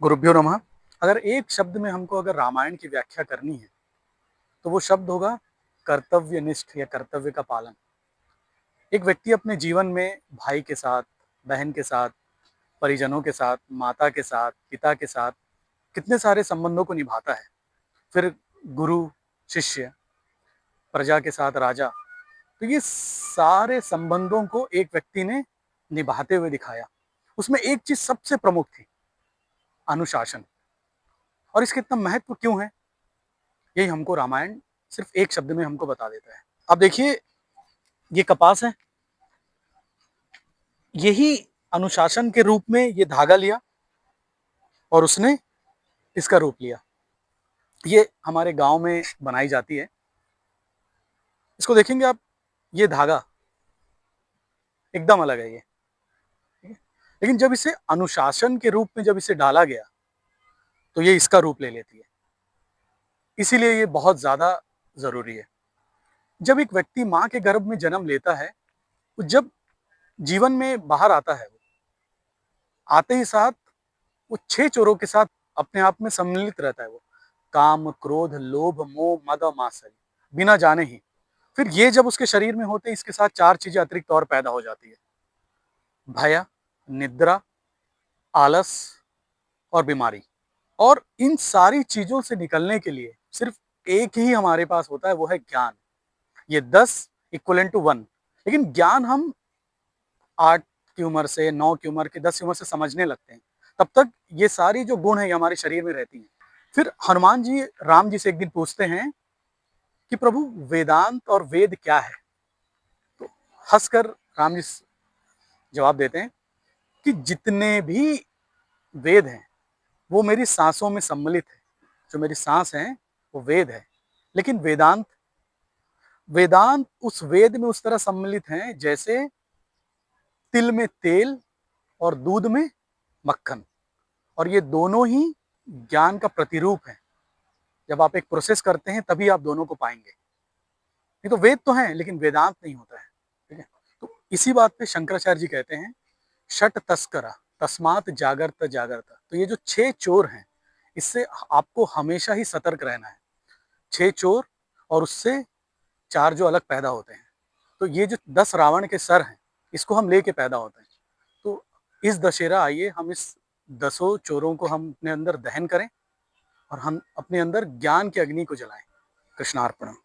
गुरुभ्यो नमः। अगर एक शब्द में हमको अगर रामायण की व्याख्या करनी है, तो वो शब्द होगा कर्तव्यनिष्ठ या कर्तव्य का पालन। एक व्यक्ति अपने जीवन में भाई के साथ, बहन के साथ, परिजनों के साथ, माता के साथ, पिता के साथ कितने सारे संबंधों को निभाता है। फिर गुरु, शिष्य, प्रजा के साथ राजा। तो ये सारे संबंधों को एक व्यक्ति ने निभाते हुए दिखाया। उसमें एक चीज़ सबसे प्रमुख थी, अनुशासन। और इसका इतना महत्व क्यों है? यही हमको रामायण सिर्फ एक शब्द में हमको बता देता है। अब देखिए, ये कपास है, यही अनुशासन के रूप में ये धागा लिया और उसने इसका रूप लिया। ये हमारे गांव में बनाई जाती है। इसको देखेंगे आप, ये धागा एकदम अलग है ये, ठीक है? लेकिन जब इसे अनुशासन के रूप में जब इसे डाला गया, तो ये इसका रूप ले लेती है। इसीलिए ये बहुत ज़्यादा ज़रूरी है। जब एक व्यक्ति माँ के गर्भ में जन्म लेता है, तो जब जीवन में बाहर आता है, वो आते ही साथ वो 6 चोरों के साथ अपने आप में सम्मिलित रहता है वो। काम, क्रोध, लोभ, मोह, मद और मात्सर्य, बिना जाने ही। फिर ये जब उसके शरीर में होते हैं, इसके साथ 4 चीज़ें अतिरिक्त और पैदा हो जाती है। भय, निद्रा, आलस और बीमारी। और इन सारी चीज़ों से निकलने के लिए सिर्फ एक ही हमारे पास होता है, वो है ज्ञान। ये 10 इक्विवेलेंट टू 1। लेकिन ज्ञान हम 8 की उम्र से, 9 की उम्र के, 10 की उम्र से समझने लगते हैं। तब तक ये सारी जो गुण है, ये हमारे शरीर में रहती हैं। फिर हनुमान जी राम जी से एक दिन पूछते हैं कि प्रभु, वेदांत और वेद क्या है? तो हंसकर राम जी जवाब देते हैं कि जितने भी वेद हैं, वो मेरी सांसों में सम्मिलित है। जो मेरी सांस है, वो वेद है। लेकिन वेदांत, वेदांत उस वेद में उस तरह सम्मिलित हैं जैसे तिल में तेल और दूध में मक्खन। और ये दोनों ही ज्ञान का प्रतिरूप है। जब आप एक प्रोसेस करते हैं, तभी आप दोनों को पाएंगे। नहीं तो वेद तो हैं, लेकिन वेदांत नहीं होता है। ठीक है? तो इसी बात पे शंकराचार्य जी कहते हैं, षट तस्करा तस्मात जागर्त जागर्त। तो ये जो 6 चोर हैं, इससे आपको हमेशा ही सतर्क रहना है। 6 चोर और उससे 4 जो अलग पैदा होते हैं। तो ये जो 10 रावण के सर हैं, इसको हम लेके पैदा होते हैं। तो इस दशहरा आइए, हम इस 10 चोरों को हम अपने अंदर दहन करें और हम अपने अंदर ज्ञान की अग्नि को जलाएं। कृष्णार्पणम।